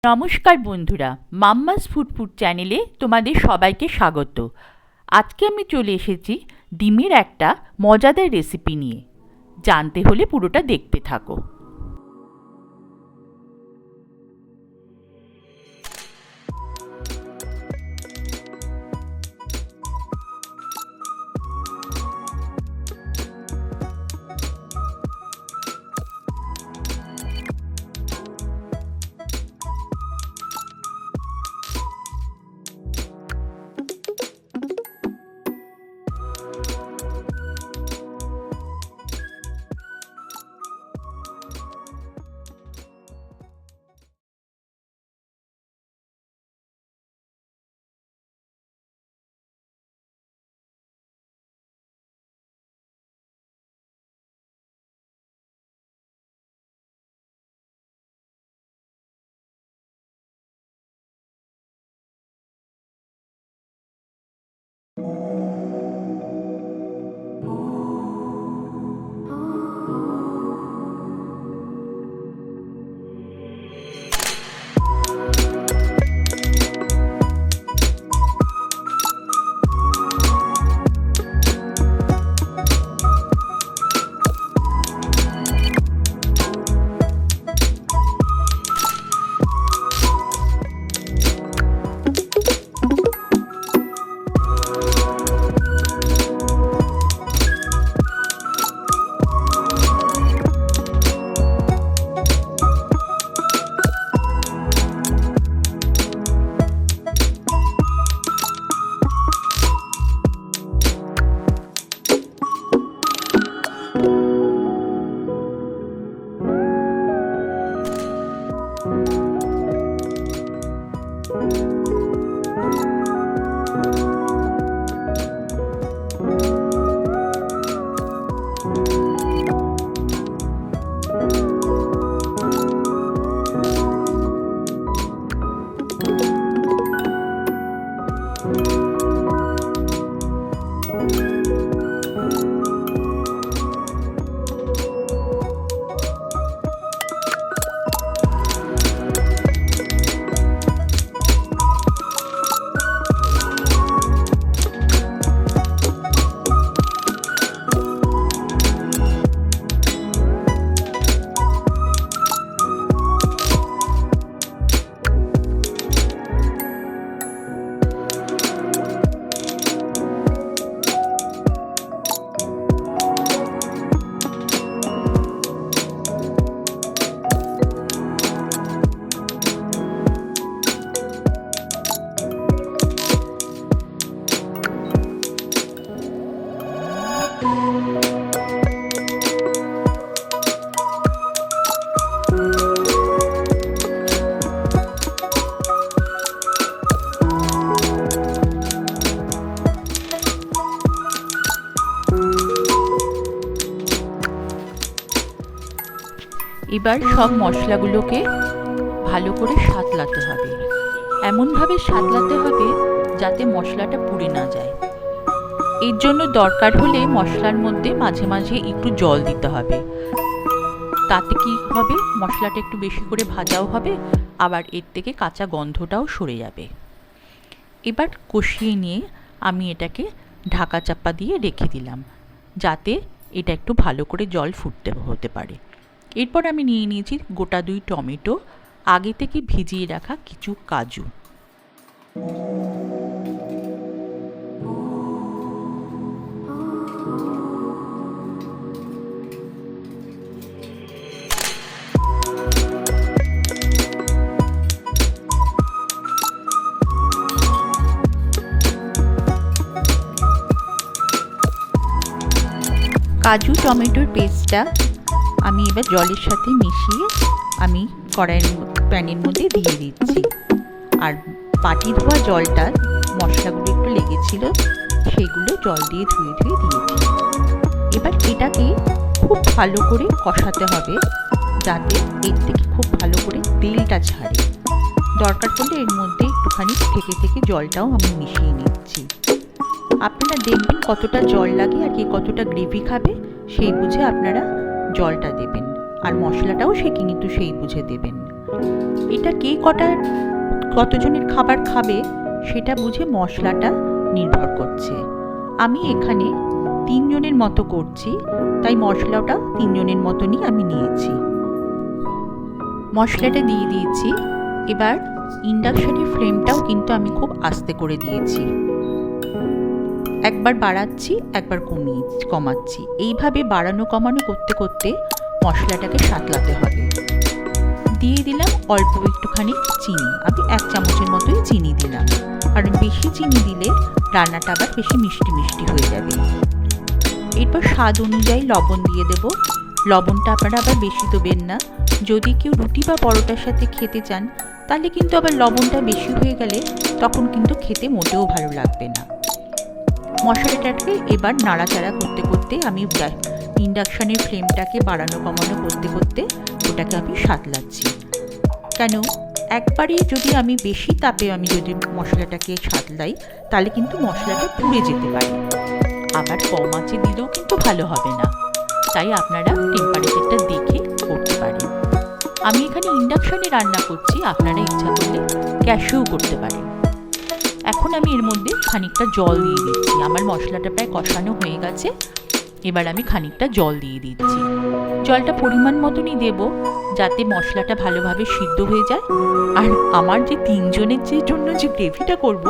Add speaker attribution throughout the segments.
Speaker 1: নমস্কার বন্ধুরা, mamma's food চ্যানেলে তোমাদের সবাইকে স্বাগত। আজকে আমি চলে এসেছি ডিমের একটা মজাদার রেসিপি নিয়ে। জানতে হলে পুরোটা দেখতে থাকো। এবার সব মশলাগুলোকে ভালো করে সাঁতলাতে হবে। এমনভাবে সাঁতলাতে হবে যাতে মশলাটা পুড়ে না যায়। এর জন্য দরকার হলে মশলার মধ্যে মাঝে মাঝে একটু জল দিতে হবে। তাতে কি হবে, মশলাটা একটু বেশি করে ভাজাও হবে, আবার এর থেকে কাঁচা গন্ধটাও সরে যাবে। এবার কষিয়ে নিয়ে আমি এটাকে ঢাকা চাপা দিয়ে রেখে দিলাম, যাতে এটা একটু ভালো করে জল ফুটতে হতে পারে। এরপর আমি নিয়ে নিয়েছি গোটা 2 টমেটো, আগে থেকে ভিজিয়ে রাখা কিছু কাজু। কাজু টমেটোর পেস্টটা আমি এবার জলের সাথে মিশিয়ে আমি প্যানের মধ্যে দিয়ে দিচ্ছি। আর বাটি ধোয়া জলটা মশলাগুলো একটু লেগেছিল, সেগুলো জল দিয়ে ধুয়ে দিয়েছি। এবার এটাকে খুব ভালো করে কষাতে হবে, যাতে এর থেকে খুব ভালো করে তেলটা ছাড়ে। দরকার পড়লে এর মধ্যে একটুখানি থেকে জলটাও আমি মিশিয়ে নিচ্ছি। আপনারা দেখবেন কতটা জল লাগে আর কে কতটা গ্রেভি খাবে, সেই বুঝে আপনারা জলটা দেবেন, আর মশলাটাও সে কিন্তু সেই বুঝে দেবেন। এটা কে কতজনের খাবার খাবে সেটা বুঝে মশলাটা নির্ভর করছে। আমি এখানে 3 জনের মতো করছি, তাই মশলাটা 3 জনের মতনই আমি নিয়েছি। মশলাটা দিয়ে দিয়েছি। এবার ইন্ডাকশনের ফ্লেমটাও কিন্তু আমি খুব আস্তে করে দিয়েছি। একবার বাড়াচ্ছি, একবার কমাচ্ছি। এইভাবে বাড়ানো কমানো করতে করতে মশলাটাকে সাঁতলাতে হবে। দিয়ে দিলাম অল্প একটুখানি চিনি। আমি 1 চামচের মতোই চিনি দিলাম, কারণ বেশি চিনি দিলে রান্নাটা আবার বেশি মিষ্টি মিষ্টি হয়ে যাবে। এরপর স্বাদ অনুযায়ী লবণ দিয়ে দেব। লবণটা আপনারা আবার বেশি দেবেন না। যদি কেউ রুটি বা পরোটার সাথে খেতে চান তাহলে কিন্তু আবার লবণটা বেশি হয়ে গেলে তখন কিন্তু খেতে মোটেও ভালো লাগবে না। মশলাটাকে এবার নাড়াচাড়া করতে করতে আমি ইন্ডাকশনের ফ্লেমটাকে বাড়ানো কমানো করতে করতে ওটাকে আমি সাঁতলাচ্ছি। কেন, একবারে যদি আমি বেশি তাপে যদি মশলাটাকে সাঁতলাই তাহলে কিন্তু মশলাটা পুড়ে যেতে পারে, আবার কম আঁচে দিলেও কিন্তু ভালো হবে না। তাই আপনারা টেম্পারেচারটা দেখে করতে পারেন। আমি এখানে ইন্ডাকশনে রান্না করছি, আপনারা ইচ্ছা করলে গ্যাসেও করতে পারেন। এখন আমি এর মধ্যে খানিকটা জল দিয়ে দিচ্ছি। আমার মশলাটা প্রায় কষানো হয়ে গেছে। এবার আমি খানিকটা জল দিয়ে দিচ্ছি। জলটা পরিমাণ মতনই দেব, যাতে মশলাটা ভালোভাবে সিদ্ধ হয়ে যায়। আর আমার যে 3 জনের জন্য যে গ্রেভিটা করব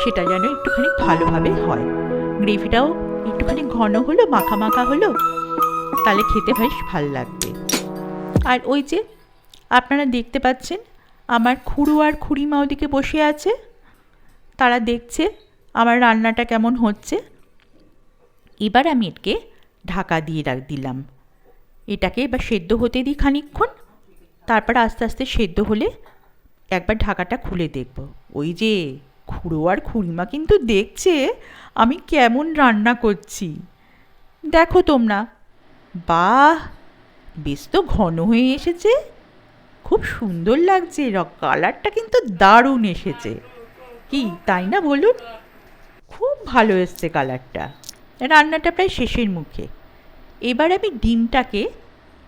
Speaker 1: সেটা যেন একটুখানি ভালোভাবে হয়। গ্রেভিটাও একটুখানি ঘন হলো, মাখা মাখা হলো, তাহলে খেতে বেশ ভালো লাগবে। আর ওই যে আপনারা দেখতে পাচ্ছেন আমার খুড়ো আর খুড়িমা ওদিকে বসে আছে, তারা দেখছে আমার রান্নাটা কেমন হচ্ছে। এবার আমি এটাকে ঢাকা দিয়ে দিলাম। এটাকে এবার সেদ্ধ হতে দিই খানিকক্ষণ, তারপর আস্তে আস্তে সেদ্ধ হলে একবার ঢাকাটা খুলে দেখব। ওই যে খুড়ো আর খুড়িমা কিন্তু দেখছে আমি কেমন রান্না করছি। দেখো তোমরা, বাহ, বেশ তো ঘন হয়ে এসেছে, খুব সুন্দর লাগছে, কালারটা কিন্তু দারুণ এসেছে। কি তাই না বলুন? খুব ভালো এসছে কালারটা। রান্নাটা প্রায় শেষের মুখে। এবার আমি ডিমটাকে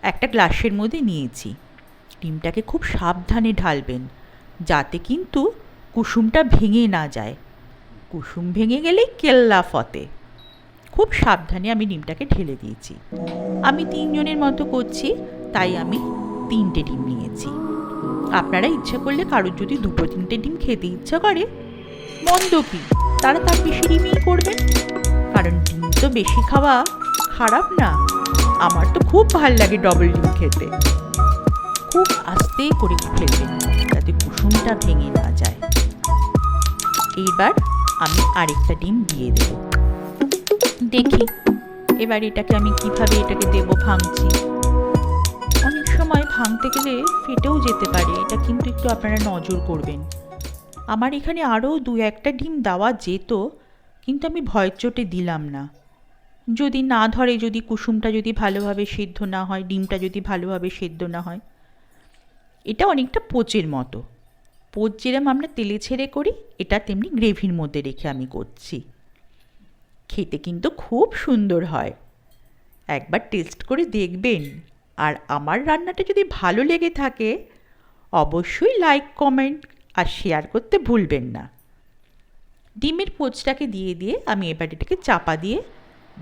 Speaker 1: একটা গ্লাসের মধ্যে নিয়েছি। ডিমটাকে খুব সাবধানে ঢালবেন, যাতে কিন্তু কুসুমটা ভেঙে না যায়। কুসুম ভেঙে গেলেই কেল্লা ফতে। খুব সাবধানে আমি ডিমটাকে ঢেলে দিয়েছি। আমি 3 জনের মতো করছি, তাই আমি 3টে ডিম নিয়েছি। আপনারা ইচ্ছা করলে কারোর যদি 2-3টে ডিম খেতে ইচ্ছা করে, মন্দ কি, তারা তার বেশি ডিমই করবেন, কারণ ডিম তো বেশি খাওয়া খারাপ না। আমার তো খুব ভাল লাগে ডবল ডিম খেতে। খুব আস্তে করে ফেলবেন যাতে কুসুমটা ভেঙে না যায়। এইবার আমি আরেকটা ডিম দিয়ে দেব। দেখি এবার এটাকে আমি কিভাবে দেব। ভাঙছি, অনেক সময় ভাঙতে গেলে ফেটেও যেতে পারে, এটা কিন্তু একটু আপনারা নজর করবেন। আমার এখানে আরও 2-1টা ডিম দেওয়া যেত, কিন্তু আমি ভয়ের চোটে দিলাম না। যদি না ধরে, যদি কুসুমটা যদি ভালোভাবে সেদ্ধ না হয়, ডিমটা যদি ভালোভাবে সেদ্ধ না হয়, এটা অনেকটা পোচের মতো। পোচ যেরকম আমরা তেলে ছেড়ে করি, এটা তেমনি গ্রেভির মধ্যে রেখে আমি করছি। খেতে কিন্তু খুব সুন্দর হয়, একবার টেস্ট করে দেখবেন। আর আমার রান্নাটা যদি ভালো লেগে থাকে অবশ্যই লাইক, কমেন্ট আর শেয়ার করতে ভুলবেন না। ডিমের পোচটাকে দিয়ে দিয়ে আমি এবার এটাকে চাপা দিয়ে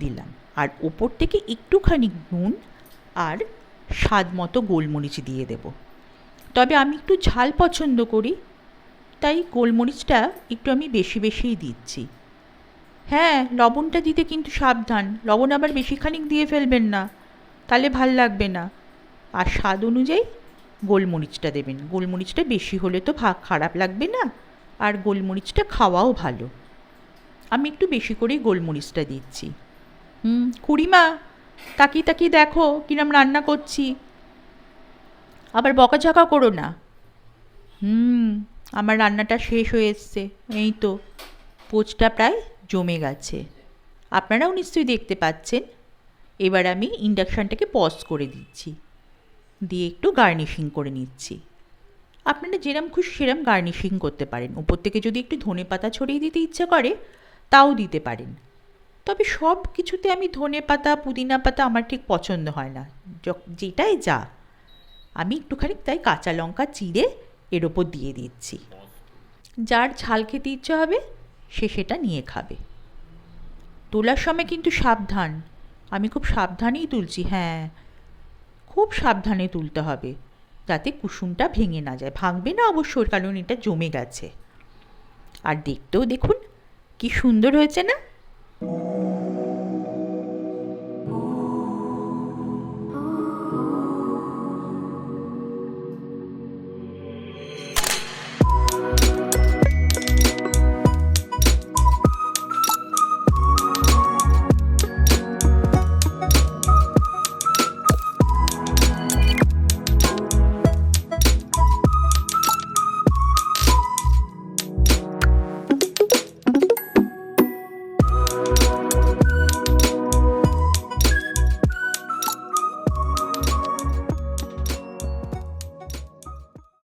Speaker 1: দিলাম, আর ওপর থেকে একটুখানি নুন আর স্বাদ মতো গোলমরিচ দিয়ে দেব। তবে আমি একটু ঝাল পছন্দ করি, তাই গোলমরিচটা একটু আমি বেশি বেশিই দিচ্ছি। হ্যাঁ, লবণটা দিতে কিন্তু সাবধান, লবণ আবার বেশি খানিক দিয়ে ফেলবেন না, তাহলে ভাল লাগবে না। আর স্বাদ অনুযায়ী গোলমরিচটা দেবেন। গোলমরিচটা বেশি হলে তো খারাপ লাগবে না, আর গোলমরিচটা খাওয়াও ভালো। আমি একটু বেশি করেই গোলমরিচটা দিচ্ছি। খুড়িমা, তাকিয়ে তাকিয়ে দেখো কিরম রান্না করছি, আবার বকাঝকা করো না। আমার রান্নাটা শেষ হয়ে এসছে, এই তো পোচটা প্রায় জমে গেছে, আপনারাও নিশ্চয়ই দেখতে পাচ্ছেন। এবার আমি ইন্ডাকশানটাকে পজ করে দিচ্ছি, দিয়ে একটু গার্নিশিং করে নিচ্ছি। আপনারা যেরম খুশি সেরম গার্নিশিং করতে পারেন। উপর থেকে যদি একটু ধনেপাতা ছড়িয়ে দিতে ইচ্ছা করে তাও দিতে পারেন, তবে সব কিছুতে আমি ধনেপাতা পুদিনা পাতা আমার ঠিক পছন্দ হয় না, যেটাই যা। আমি একটুখানি তাই কাঁচা লঙ্কা চিড়ে এর ওপর দিয়ে দিচ্ছি। যার ঝাল খেতে ইচ্ছে হবে সে সেটা নিয়ে খাবে। তোলার সময় কিন্তু সাবধান, আমি খুব সাবধানেই তুলছি, হ্যাঁ খুব সাবধানে তুলতে হবে যাতে কুসুমটা ভেঙে না যায়। ভাঙবে না অবশ্যই, কারণ এটা জমে গেছে। আর দেখতেও দেখুন কি সুন্দর হয়েছে না।